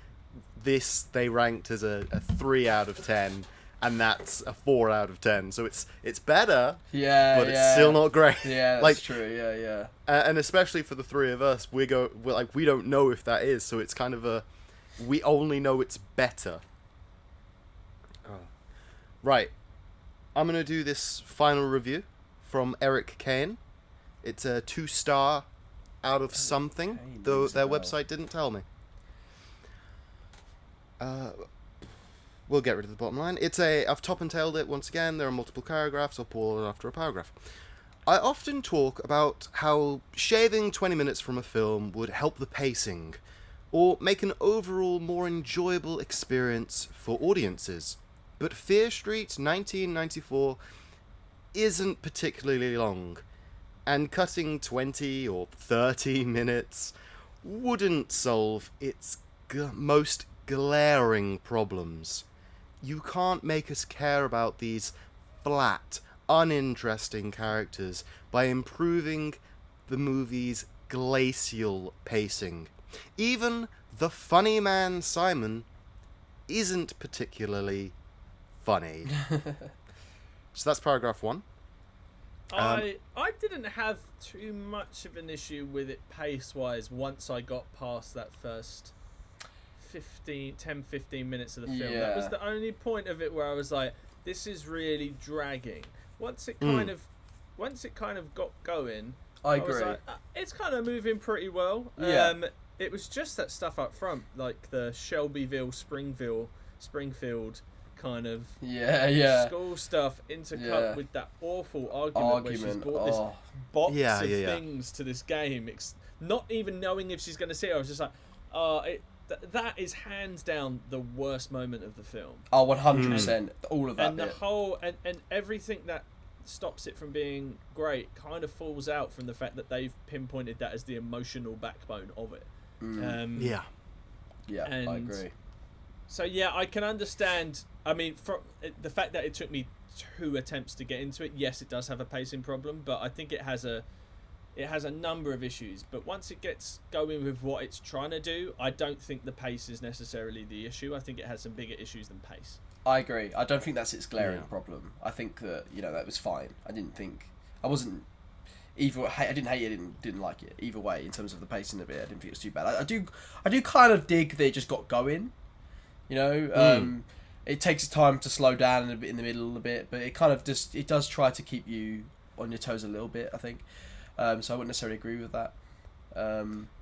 this they ranked as a 3 out of 10 and that's a 4 out of 10. So it's better, but it's still not great. Yeah, that's true. Yeah. And especially for the 3 of us, we don't know if that is. So it's kind of we only know it's better. Right, I'm going to do this final review from Eric Kane. It's a 2-star out of something, though their website didn't tell me. We'll get rid of the bottom line. I've top and tailed it once again. There are multiple paragraphs. I'll pull it after a paragraph. I often talk about how shaving 20 minutes from a film would help the pacing, or make an overall more enjoyable experience for audiences. But Fear Street 1994 isn't particularly long, and cutting 20 or 30 minutes wouldn't solve its most glaring problems. You can't make us care about these flat, uninteresting characters by improving the movie's glacial pacing. Even the funny man Simon isn't particularly funny. So that's paragraph 1. I didn't have too much of an issue with it pace-wise once I got past that first 10-15 minutes of the film. That was the only point of it where I was like, this is really dragging. Once it kind of got going, I agree. was like, it's kind of moving pretty well. It was just that stuff up front, like the Shelbyville, Springfield kind of school stuff intercut with that awful argument where she's brought this box of things to this game, not even knowing if she's going to see it. I was just like, that is hands down the worst moment of the film. 100%. All of that and the whole and everything that stops it from being great kind of falls out from the fact that they've pinpointed that as the emotional backbone of it. Yeah, I agree. So yeah, I can understand. I mean, for the fact that it took me 2 attempts to get into it, yes, it does have a pacing problem, but I think it has a number of issues. But once it gets going with what it's trying to do, I don't think the pace is necessarily the issue. I think it has some bigger issues than pace. I agree. I don't think that's its glaring problem. I think that that was fine. I didn't hate it, didn't like it. Either way, in terms of the pacing of it, I didn't think it was too bad. I do kind of dig that it just got going. It takes time to slow down a bit in the middle a bit, but it kind of it does try to keep you on your toes a little bit, I think. So I wouldn't necessarily agree with that.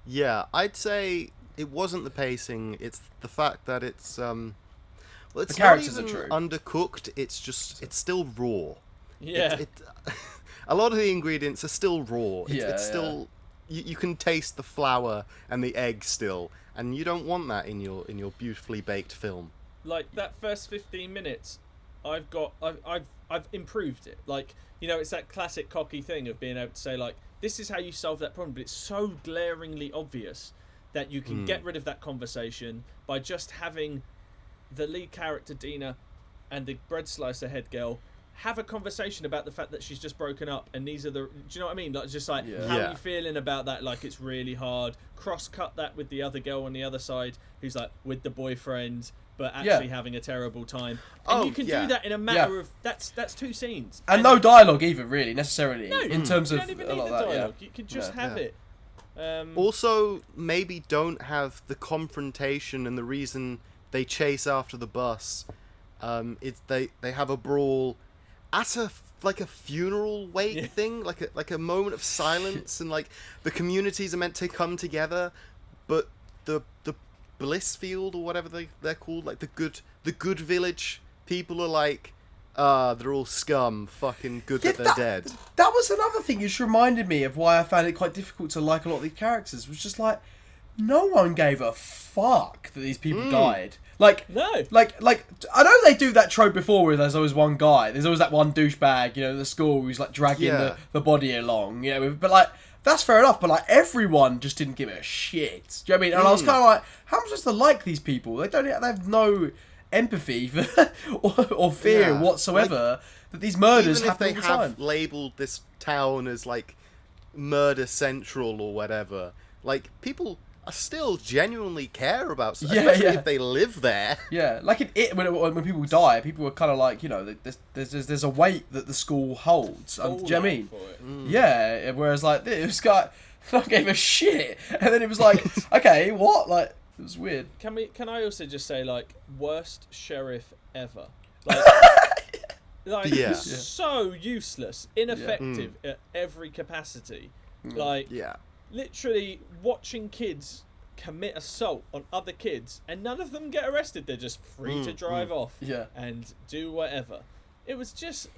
Yeah, I'd say it wasn't the pacing. It's the fact that it's well, it's The characters not are even true. undercooked. It's just it's still raw. Yeah. A lot of the ingredients are still raw. It's Yeah. still you can taste the flour and the egg still, and you don't want that in your beautifully baked film. Like that first 15 minutes, I've improved it. Like, you know, it's that classic cocky thing of being able to say, like, this is how you solve that problem, but it's so glaringly obvious that you can get rid of that conversation by just having the lead character Dina and the bread slicer head girl have a conversation about the fact that she's just broken up, and these are the, do you know what I mean? Like, just like, how are you feeling about that? Like, it's really hard. Cross-cut that with the other girl on the other side who's like with the boyfriend but actually having a terrible time, and you can do that in a matter of that's 2 scenes And no dialogue either, really, necessarily, in terms you of don't even a need lot the of that. dialogue. You can just have it. Also, maybe don't have the confrontation, and the reason they chase after the bus, it's they have a brawl at a funeral wake thing, like a moment of silence, and like the communities are meant to come together, but the Blissfield or whatever they're called, like the good village people are like, they're all scum, fucking good that they're dead. That was another thing you just reminded me of why I found it quite difficult to like a lot of these characters. Was just like, no one gave a fuck that these people died. Like, No. like I know they do that trope before where there's always one guy. There's always that one douchebag, you know, in the school who's like dragging the body along, you know. But like, that's fair enough. But like, everyone just didn't give a shit. Do you know what I mean? And I was kind of like, how am I supposed to like these people? They have no empathy for, or fear whatsoever that these murders Even if happen they all the have time. labeled this town as like murder central or whatever, like people are still genuinely care about stuff, especially if they live there. Yeah, like when people die, people are kind of like, you know, there's a weight that the school holds. Do you know what I mean? Yeah, whereas like this guy, I gave a shit, and then it was like, okay, what? Like, it was weird. Can I also just say, like, worst sheriff ever? Like, so useless, ineffective at every capacity. Like, literally watching kids commit assault on other kids, and none of them get arrested. They're just free to drive off and do whatever. It was just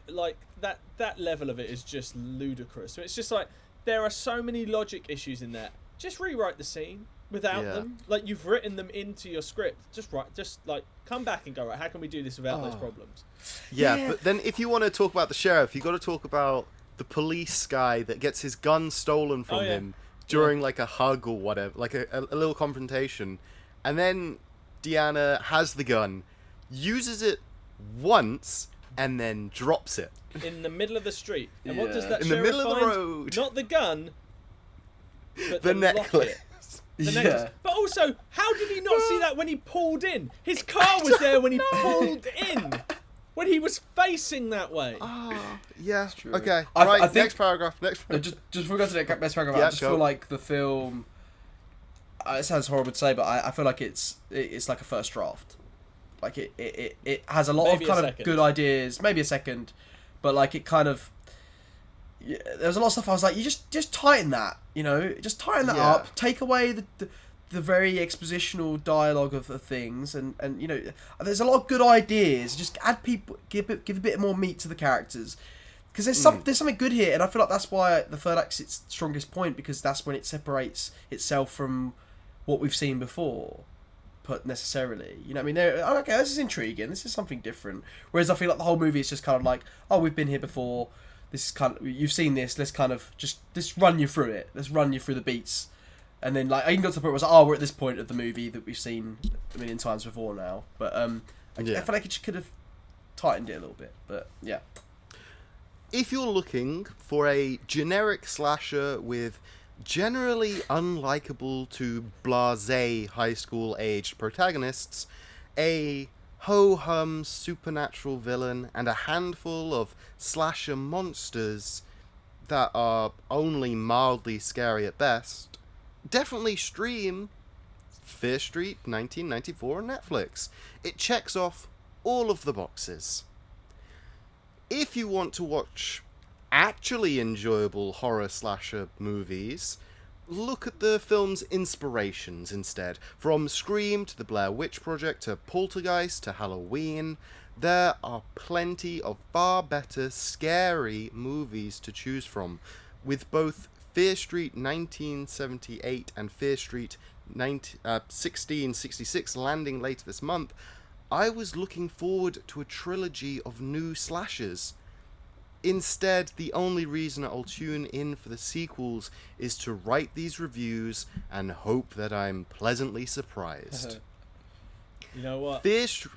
like that level of it is just ludicrous. So it's just like, there are so many logic issues in that. Just rewrite the scene without them. Like, you've written them into your script. Just like come back and go, right, how can we do this without those problems? Yeah, but then if you want to talk about the sheriff, you got to talk about the police guy that gets his gun stolen from him during like a hug or whatever, like a little confrontation, and then Deanna has the gun, uses it once, and then drops it in the middle of the street. And what does that in the sheriff middle of the find? road? Not the gun, but The locket. necklace. The necklace. But also, how did he not see that when he pulled in? His car was there when he pulled in. When he was facing that way. Yeah. True. Okay. I Right. think- Next paragraph. Just Just before we go to the best paragraph, Yeah, I just go. feel like the film. It sounds horrible to say, but I feel like it's like a first draft. Like it has a lot Maybe of kind a of second. good ideas, maybe a second, but like it kind of. Yeah, there's a lot of stuff I was like, you just tighten that, you know, just tighten that up, take away the very expositional dialogue of the things, and you know, there's a lot of good ideas. Just add people, give a bit more meat to the characters, because there's something good here, and I feel like that's why the third act's its strongest point, because that's when it separates itself from what we've seen before. But necessarily, you know what I mean? Okay, this is intriguing. This is something different. Whereas I feel like the whole movie is just kind of like, oh, we've been here before. This is kind of, you've seen this. Let's kind of just run you through it. Let's run you through the beats, and then like I even got to the point where I was like, oh, we're at this point of the movie that we've seen a million times before now. But I feel like it just could have tightened it a little bit. But yeah. if you're looking for a generic slasher with generally unlikable to blasé high school aged protagonists, a ho-hum supernatural villain, and a handful of slasher monsters that are only mildly scary at best, definitely stream Fear Street 1994 on Netflix. It checks off all of the boxes. If you want to watch actually enjoyable horror slasher movies, look at the film's inspirations instead. From Scream to the Blair Witch Project to Poltergeist to Halloween, there are plenty of far better scary movies to choose from, with both Fear Street 1978 and Fear Street 1666 landing later this month. I was looking forward to a trilogy of new slashers. Instead, the only reason I'll tune in for the sequels is to write these reviews and hope that I'm pleasantly surprised. You know what? This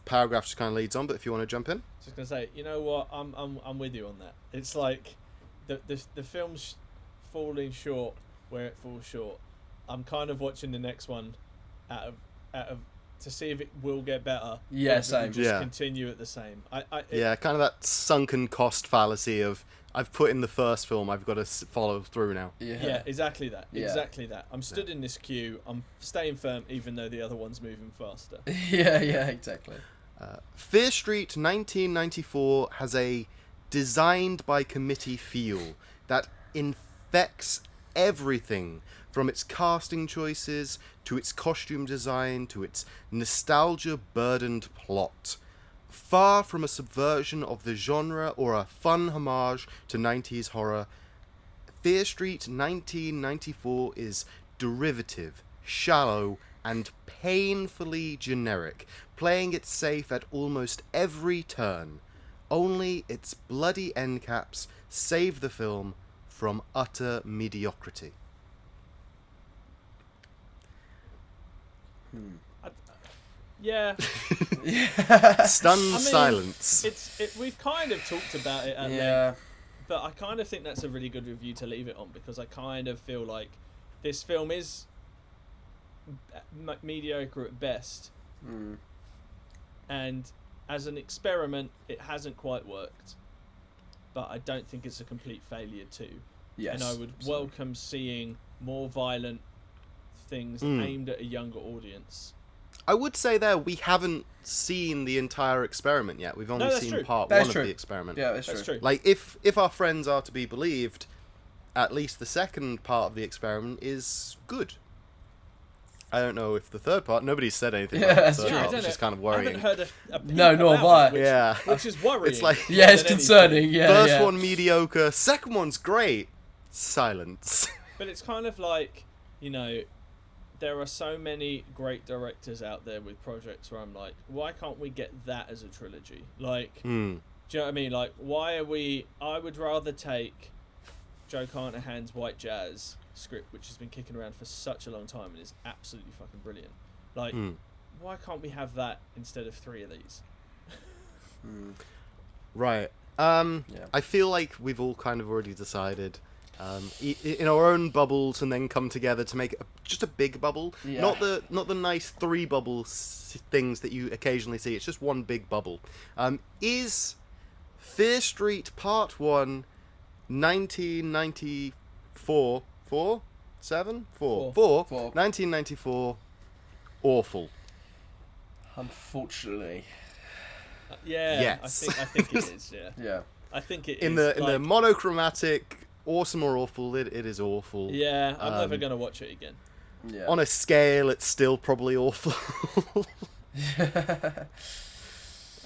paragraph just kind of leads on, but if you want to jump in. Just gonna say, you know what? I'm with you on that. It's like the film's falling short where it falls short. I'm kind of watching the next one out of to see if it will get better. Yeah, same. Just continue at the same. Kind of that sunken cost fallacy of I've put in the first film, I've got to follow through now. Yeah, exactly that. Yeah. Exactly that. I'm stood in this queue. I'm staying firm, even though the other one's moving faster. Yeah, exactly. Fear Street 1994 has a designed by committee feel that infects everything from its casting choices to its costume design to its nostalgia-burdened plot. Far from a subversion of the genre or a fun homage to 90s horror, Fear Street 1994 is derivative, shallow, and painfully generic, playing it safe at almost every turn. Only its bloody end caps save the film from utter mediocrity. Yeah. Stunned silence. We've kind of talked about it at length, but I kind of think that's a really good review to leave it on, because I kind of feel like this film is mediocre at best, and as an experiment, it hasn't quite worked. But I don't think it's a complete failure too. Yes. And I would welcome seeing more violent things aimed at a younger audience. I would say there we haven't seen the entire experiment yet. We've only seen part one of the experiment. Yeah, that's true. Like if our friends are to be believed, at least the second part of the experiment is good. I don't know if the third part. Nobody's said anything about the third part, which is kind of worrying. I haven't heard a peep No, nor about have I. it, which is worrying. It's like it's concerning. Yeah, first one mediocre, second one's great. Silence. But it's kind of like, you know, there are so many great directors out there with projects where I'm like, why can't we get that as a trilogy? Like, do you know what I mean? Like, why are we... I would rather take Joe Carnahan's White Jazz script, which has been kicking around for such a long time and is absolutely fucking brilliant. Like, why can't we have that instead of 3 of these? Right. I feel like we've all kind of already decided in our own bubbles and then come together to make just a big bubble. Yeah. Not the nice 3 bubble things that you occasionally see. It's just one big bubble. Is Fear Street Part 1 1994 1994 awful? Unfortunately. Yes. I think it is. Yeah. I think it in is. In the monochromatic awesome or awful, it is awful. Yeah, I'm never gonna watch it again. Yeah. On a scale, it's still probably awful.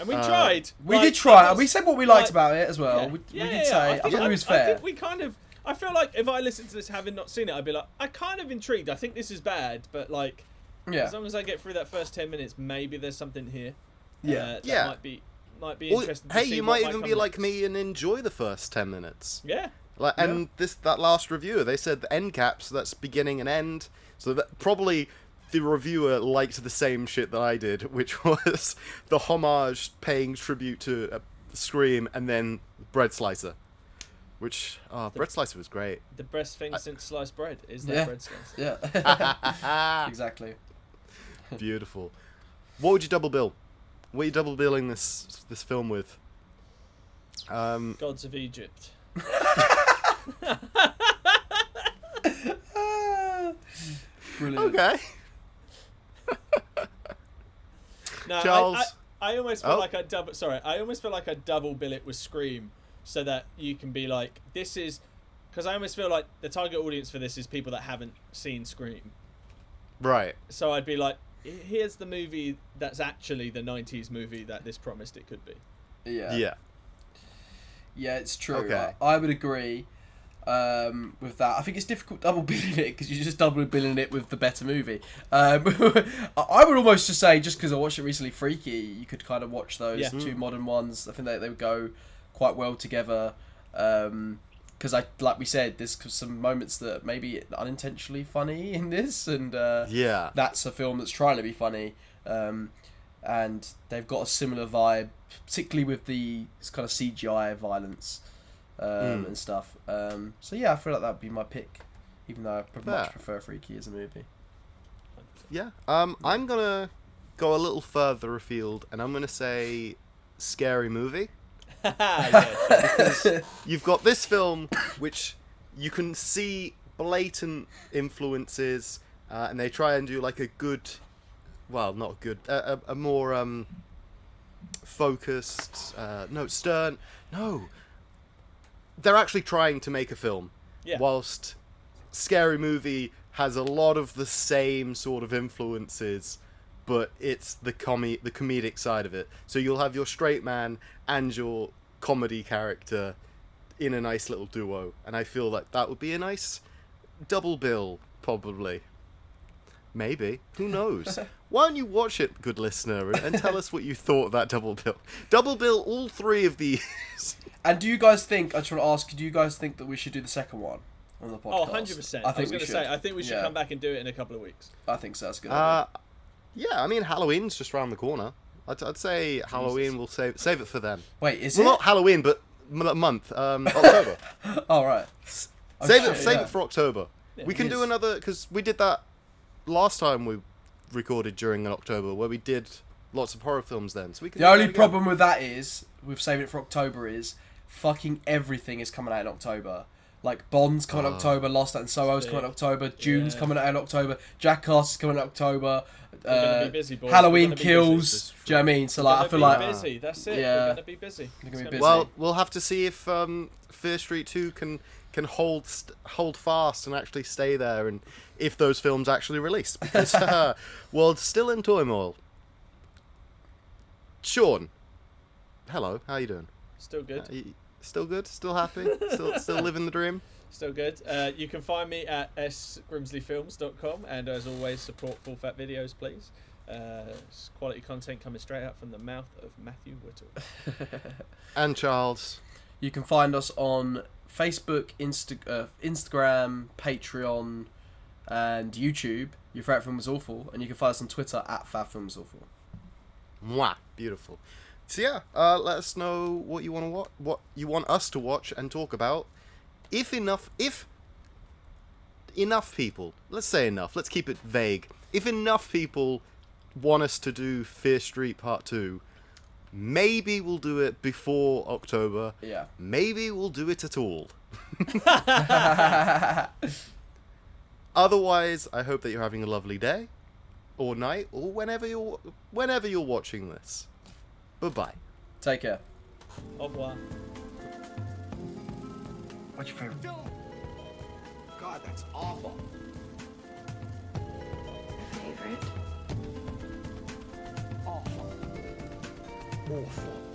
And we tried. We did try. We said what we liked about it as well. Yeah. We did say. I think it was fair. I think we kind of... I feel like if I listened to this having not seen it, I'd be like, I'm kind of intrigued. I think this is bad, but like, as long as I get through that first 10 minutes, maybe there's something here. That might be interesting. Hey, you might even be like me and enjoy the first 10 minutes. Yeah. Like, and that last reviewer, they said the end caps, that's beginning and end. So that probably the reviewer liked the same shit that I did, which was the homage paying tribute to Scream and then Bread Slicer. Which, Bread Slicer was great. The best thing since sliced bread is that bread slicer. Yeah. Exactly. Beautiful. What would you double bill? What are you double billing this film with? Gods of Egypt. Brilliant. Okay. No, Charles. I almost feel like I double. Sorry, I almost feel like I double bill it with Scream, so that you can be like, this is, because I almost feel like the target audience for this is people that haven't seen Scream. Right. So I'd be like, here's the movie that's actually the '90s movie that this promised it could be. Yeah. Yeah. Yeah, it's true. Okay. I would agree with that. I think it's difficult double billing it because you're just double billing it with the better movie. I would almost just say, just because I watched it recently, Freaky, you could kind of watch those two modern ones. I think they would go quite well together. Because like we said, there's some moments that maybe unintentionally funny in this, and that's a film that's trying to be funny. And they've got a similar vibe, particularly with the kind of CGI violence and stuff. So yeah, I feel like that would be my pick, even though I much prefer Freaky as a movie. Yeah. I'm gonna go a little further afield, and I'm gonna say Scary Movie. Because you've got this film, which you can see blatant influences, and they try and do like a good, well, not good, a more focused, stern. No, they're actually trying to make a film, whilst Scary Movie has a lot of the same sort of influences, but it's the comedic side of it. So you'll have your straight man and your comedy character in a nice little duo, and I feel like that would be a nice double bill, probably. Maybe. Who knows? Why don't you watch it, good listener, and tell us what you thought of that double bill. Double bill all three of these. And do you guys think, I just want to ask, do you guys think that we should do the second one on the podcast? Oh, 100%. I was going to say, I think we should come back and do it in a couple of weeks. I think so, that's good. Yeah, I mean, Halloween's just around the corner. I'd say Halloween, we'll save it for then. Wait, is it? Well, not Halloween, but month. October. All right. Save it for October. Yeah, we can do another, because we did that last time we recorded during October, where we did lots of horror films then. So we can. The only problem with that is, with saving it for October, is fucking everything is coming out in October. Like Bond's coming out in October, Lost and Soho's coming out in October, June's coming out in October, Jackass is coming out in October. Be busy, boys. Halloween Kills. Do you know what I mean? So like, I feel like busy. That's it. Yeah. We're gonna be busy. Well, we'll have to see if Fear Street 2 can hold fast and actually stay there, and if those films actually release, because world's still in turmoil. Sean, hello. How you doing? Still good. Still good? Still happy? Still living the dream? Still good. You can find me at sgrimsleyfilms.com, and as always, support Full Fat Videos, please. It's quality content coming straight out from the mouth of Matthew Whittle. And Charles. You can find us on Facebook, Instagram, Patreon, and YouTube. Your favourite film was awful, and you can find us on Twitter at FabFilmsAwful. Mwah, beautiful. So yeah, let us know what you want to watch, what you want us to watch and talk about. If enough people, let's say enough, let's keep it vague. If enough people want us to do Fear Street Part 2, maybe we'll do it before October. Yeah. Maybe we'll do it at all. Otherwise, I hope that you're having a lovely day, or night, or whenever you're watching this. Bye-bye. Take care. Au revoir. What's your favorite? God, that's awful. Favorite? Awful. Awful.